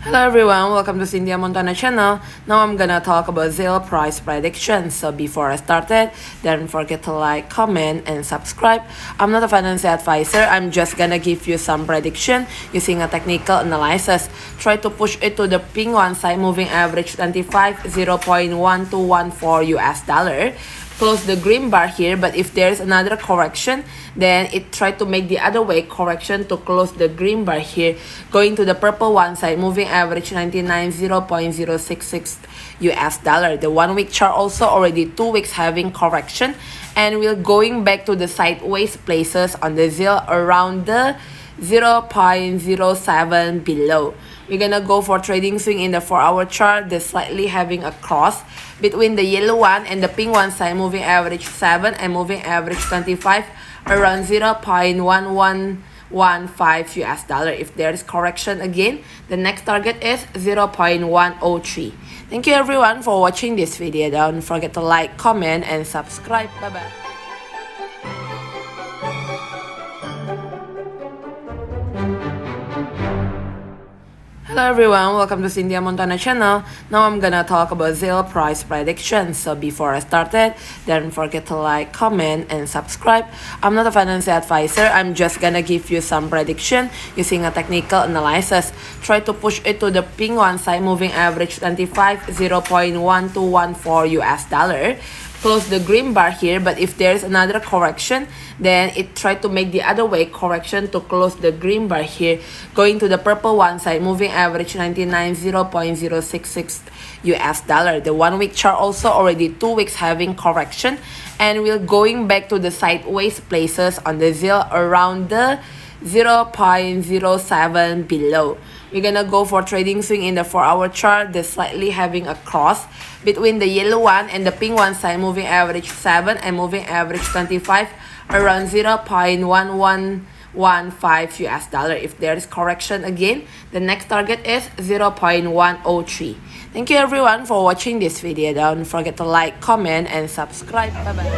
Hello everyone, welcome to Cynthia Montana channel. Now I'm gonna talk about Zil price prediction. So before I started, don't forget to like, comment, and subscribe. I'm not a financial advisor. I'm just gonna give you some prediction using a technical analysis. Try to push it to the pink one side moving average 25 0.1214 US dollar. Close the green bar here, but if there's another correction, then it try to make the other way correction to close the green bar here, going to the purple one side moving average 99 0.066 US dollar. The 1 week chart also already 2 weeks having correction, and we're going back to the sideways places on the Zil around the 0.07 below. We're gonna go for trading swing in the 4-hour chart. They're slightly having a cross between the yellow one and the pink one side moving average 7 and moving average 25 around 0.1115 US dollar. If there is correction again, the next target is 0.103. Thank you everyone for watching this video. Don't forget to like, comment, and subscribe. Bye bye. Hello everyone, welcome to Cynthia Montana channel. Now I'm gonna talk about Zil price prediction. So before I started, don't forget to like, comment, and subscribe. I'm not a financial advisor. I'm just gonna give you some prediction using a technical analysis. Try to push it to the pink one side moving average 25 0.1214 US dollar. Close the green bar here, but if there's another correction, then it try to make the other way correction to close the green bar here, going to the purple one side moving average 99 0.066 US dollar. The 1 week chart also already 2 weeks having correction, and we're going back to the sideways places on the Zil around the 0.07 below. We're gonna go for trading swing in the 4-hour chart. They're slightly having a cross between the yellow one and the pink one side moving average 7 and moving average 25 around 0.1115 US dollar. If there is correction again, the next target is 0.103. Thank you everyone for watching this video. Don't forget to like, comment, and subscribe. Bye bye.